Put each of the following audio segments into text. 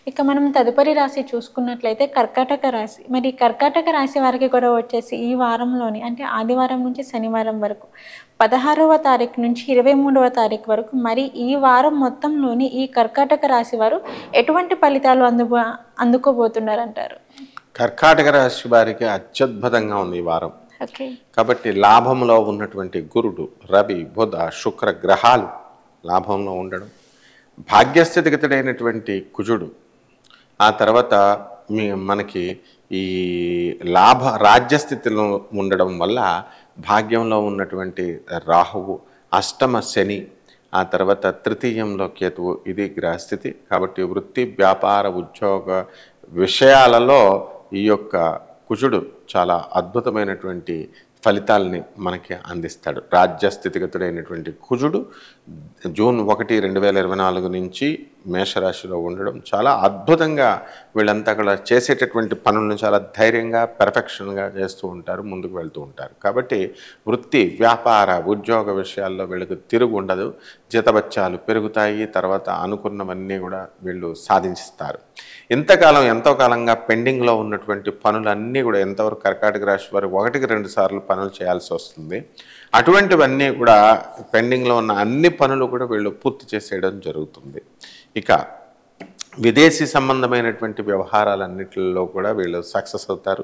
ఇక మనం తదుపరి రాశి చూసుకున్నట్లయితే కర్కాటక రాశి. మరి కర్కాటక రాశి వారికి కూడా వచ్చేసి ఈ వారంలోని అంటే ఆదివారం నుంచి శనివారం వరకు 16వ తారీఖు నుంచి 23వ తారీఖు వరకు మరి ఈ వారం మొత్తంలోని ఈ కర్కాటక రాశి వారు ఎటువంటి ఫలితాలు అందుకోబోతున్నారంటారు? కర్కాటక రాశి వారికి అత్యద్భుతంగా ఉంది ఈ వారం. ఓకే. కాబట్టి లాభంలో ఉన్నటువంటి గురుడు, రవి, బుధ, శుక్ర గ్రహాలు లాభంలో ఉండడం, భాగ్యస్థితిగతుడైనటువంటి కుజుడు, ఆ తర్వాత మనకి ఈ రాజ్యస్థితిలో ఉండడం వల్ల భాగ్యంలో ఉన్నటువంటి రాహువు, అష్టమ శని, ఆ తర్వాత తృతీయంలో కేతువు, ఇది గ్రహస్థితి. కాబట్టి వృత్తి, వ్యాపార, ఉద్యోగ విషయాలలో ఈ యొక్క కుజుడు చాలా అద్భుతమైనటువంటి ఫలితాలని మనకి అందిస్తాడు. రాజ్యస్థితిగతుడైనటువంటి కుజుడు జూన్ 1, 2024 నుంచి మేషరాశిలో ఉండడం చాలా అద్భుతంగా వీళ్ళంతా కూడా చేసేటటువంటి పనులను చాలా ధైర్యంగా పెర్ఫెక్షన్గా చేస్తూ ఉంటారు, ముందుకు వెళ్తూ ఉంటారు. కాబట్టి వృత్తి, వ్యాపార, ఉద్యోగ విషయాల్లో వీళ్ళకి తిరుగు ఉండదు, జీతబత్యాలు పెరుగుతాయి, తర్వాత అనుకున్నవన్నీ కూడా వీళ్ళు సాధించిస్తారు. ఇంతకాలం ఎంతో కాలంగా పెండింగ్లో ఉన్నటువంటి పనులన్నీ కూడా ఎంతవరకు కర్కాటక రాశి వారు 1-2 సార్లు పనులు చేయాల్సి వస్తుంది. అటువంటివన్నీ కూడా పెండింగ్లో ఉన్న అన్ని పనులు కూడా వీళ్ళు పూర్తి చేసేయడం జరుగుతుంది. ఇక విదేశీ సంబంధమైనటువంటి వ్యవహారాలన్నిటిలో కూడా వీళ్ళు సక్సెస్ అవుతారు.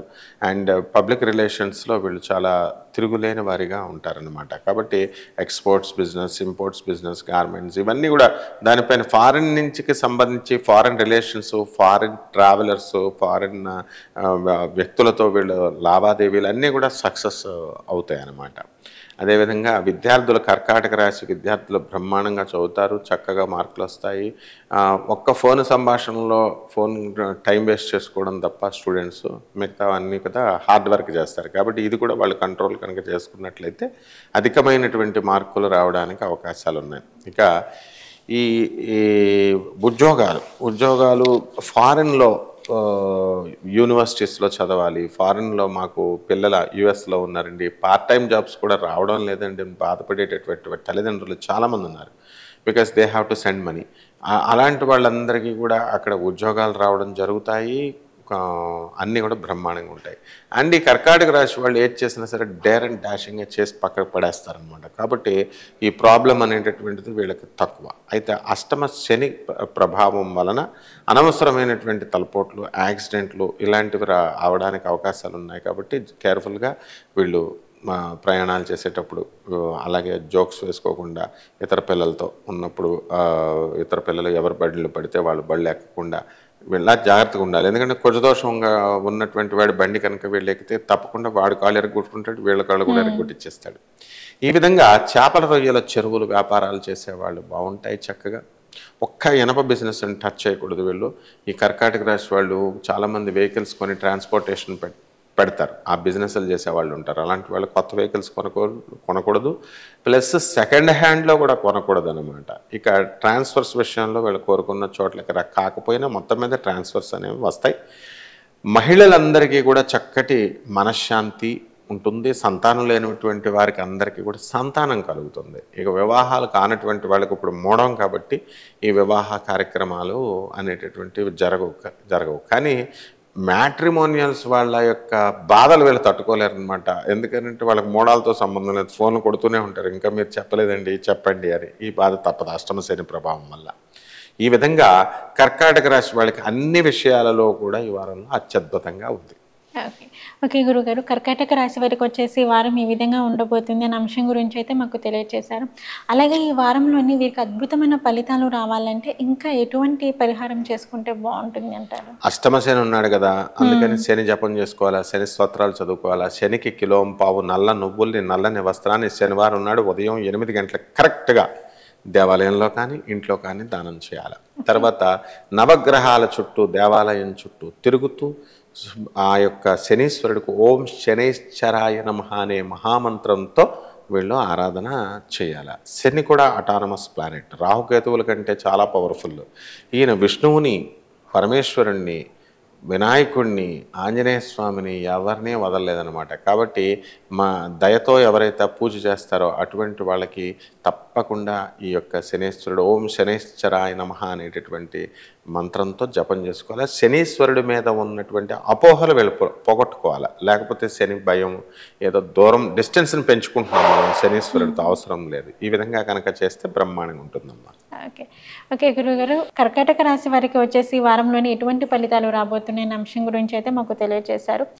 అండ్ పబ్లిక్ రిలేషన్స్లో వీళ్ళు చాలా తిరుగులేని వారిగా ఉంటారనమాట. కాబట్టి exports business, imports business, garments, ఇవన్నీ కూడా దానిపైన ఫారిన్ నుంచికి సంబంధించి foreign relations, foreign travellers, foreign వ్యక్తులతో వీళ్ళు లావాదేవీలు అన్నీ కూడా సక్సెస్ అవుతాయి అన్నమాట. అదేవిధంగా విద్యార్థులు, కర్కాటక రాశి విద్యార్థులు బ్రహ్మాండంగా చదువుతారు, చక్కగా మార్కులు వస్తాయి. ఒక్క ఫోన్ సంభాషణలో ఫోన్ టైం వేస్ట్ చేసుకోవడం తప్ప స్టూడెంట్స్ మిగతా అన్నీ కదా హార్డ్ వర్క్ చేస్తారు. కాబట్టి ఇది కూడా వాళ్ళు కంట్రోల్ కనుక చేసుకున్నట్లయితే అధికమైనటువంటి మార్కులు రావడానికి అవకాశాలు ఉన్నాయి. ఇక ఈ ఉద్యోగాలు ఫారిన్లో యూనివర్సిటీస్లో చదవాలి, ఫారిన్లో మాకు పిల్లల యుఎస్లో ఉన్నారండి, పార్ట్ టైం జాబ్స్ కూడా రావడం లేదండి బాధపడేటటువంటి తల్లిదండ్రులు చాలామంది ఉన్నారు. Because they have to send money. అలాంటి వాళ్ళందరికీ కూడా అక్కడ ఉద్యోగాలు రావడం జరుగుతాయి, అన్నీ కూడా బ్రహ్మాండంగా ఉంటాయి. అండ్ ఈ కర్కాటక రాశి వాళ్ళు ఏది చేసినా సరే డేర్ అండ్ డాషింగ్గా చేసి పక్కకు పడేస్తారనమాట. కాబట్టి ఈ ప్రాబ్లం అనేటటువంటిది వీళ్ళకి తక్కువ. అయితే అష్టమ శని ప్రభావం వలన అనవసరమైనటువంటి తలపోట్లు, యాక్సిడెంట్లు ఇలాంటివి అవడానికి అవకాశాలు ఉన్నాయి. కాబట్టి కేర్ఫుల్గా వీళ్ళు ప్రయాణాలు చేసేటప్పుడు అలాగే జోక్స్ వేసుకోకుండా, ఇతర పిల్లలతో ఉన్నప్పుడు ఇతర పిల్లలు ఎవరు బళ్ళు పడితే వాళ్ళు బళ్ళు ఎక్కకుండా వీళ్ళ జాగ్రత్తగా ఉండాలి. ఎందుకంటే కుజదోషంగా ఉన్నటువంటి వాడి బండి కనుక వీళ్ళు ఎక్కితే తప్పకుండా వాడు కాళ్ళు ఎరగొట్టుకుంటాడు, వీళ్ళ కాళ్ళు కూడా ఎరగొట్టిచ్చేస్తాడు. ఈ విధంగా చేపల రొయ్యల చెరువులు వ్యాపారాలు చేసేవాళ్ళు బాగుంటాయి చక్కగా. ఒక్క ఇనప బిజినెస్ అని టచ్ చేయకూడదు వీళ్ళు. ఈ కర్కాటక రాశి వాళ్ళు చాలామంది వెహికల్స్ కొని ట్రాన్స్పోర్టేషన్ పెడతారు, ఆ బిజినెస్లు చేసేవాళ్ళు ఉంటారు. అలాంటి వాళ్ళు కొత్త వెహికల్స్ కొనకూడదు, ప్లస్ సెకండ్ హ్యాండ్లో కూడా కొనకూడదు అనమాట. ఇక ట్రాన్స్ఫర్స్ విషయంలో వీళ్ళు కోరుకున్న చోట్లకి కాకపోయినా మొత్తం మీద ట్రాన్స్ఫర్స్ అనేవి వస్తాయి. మహిళలందరికీ కూడా చక్కటి మనశ్శాంతి ఉంటుంది, సంతానం లేనటువంటి వారికి అందరికీ కూడా సంతానం కలుగుతుంది. ఇక వివాహాలు కానటువంటి వాళ్ళకి ఇప్పుడు మోడం కాబట్టి ఈ వివాహ కార్యక్రమాలు అనేటటువంటివి జరగవు. కానీ మ్యాట్రిమోనియల్స్ వాళ్ళ యొక్క బాధలు వీళ్ళు తట్టుకోలేరనమాట. ఎందుకంటే వాళ్ళకి మోడాలతో సంబంధం లేదు, ఫోన్లు కొడుతూనే ఉంటారు, ఇంకా మీరు చెప్పలేదండి చెప్పండి అని. ఈ బాధ తప్పదు అష్టమ శని ప్రభావం వల్ల. ఈ విధంగా కర్కాటక రాశి వాళ్ళకి అన్ని విషయాలలో కూడా ఈ వారంలో అత్యద్భుతంగా ఉంది. ఓకే గురుగారు, కర్కాటక రాశి వారికి వచ్చేసి ఈ వారం ఈ విధంగా ఉండబోతుంది అనే అంశం గురించి అయితే మాకు తెలియజేశారు. అలాగే ఈ వారంలోని వీరికి అద్భుతమైన ఫలితాలు రావాలంటే ఇంకా ఎటువంటి పరిహారం చేసుకుంటే బాగుంటుంది అంటారు? అష్టమ శని ఉన్నాడు కదా, అందుకని శని జపం చేసుకోవాలా, శని స్తోత్రాలు చదువుకోవాలా. శనికి కిలోంపావు నల్ల నువ్వుల్ని, నల్లని వస్త్రాన్ని శనివారం నాడు ఉదయం 8 గంటలకు కరెక్ట్గా దేవాలయంలో కానీ ఇంట్లో కానీ దానం చేయాలి. తర్వాత నవగ్రహాల చుట్టూ దేవాలయం చుట్టూ తిరుగుతూ ఆ యొక్క శనీశ్వరుడికి ఓం శనైశ్చరాయ నమః అనే మహామంత్రంతో వీళ్ళు ఆరాధన చేయాలి. శని కూడా అటానమస్ ప్లానెట్, రాహుకేతువుల కంటే చాలా పవర్ఫుల్. ఈయన విష్ణువుని, పరమేశ్వరుణ్ణి వినాయకుడిని, ఆంజనేయ స్వామిని ఎవరిని వదలలేదనమాట. కాబట్టి మా దయతో ఎవరైతే పూజ చేస్తారో అటువంటి వాళ్ళకి తప్పకుండా ఈ యొక్క శనీశ్వరుడు ఓం శనైశ్చరాయ నమః అనేటటువంటి మంత్రంతో జపం చేసుకోవాలి. శనీశ్వరుడి మీద ఉన్నటువంటి అపోహలు పోగొట్టుకోవాలి. లేకపోతే శని భయం, ఏదో దూరం డిస్టెన్స్ని పెంచుకుంటున్నాం మనం, శనీశ్వరుడితో అవసరం లేదు. ఈ విధంగా కనుక చేస్తే బ్రహ్మాండంగా ఉంటుందమ్మా. ఓకే ఓకే గురువుగారు, కర్కాటక రాశి వారికి వచ్చేసి ఈ వారంలోని ఎటువంటి ఫలితాలు రాబోతున్నాయనే అంశం గురించి అయితే మాకు తెలియజేశారు.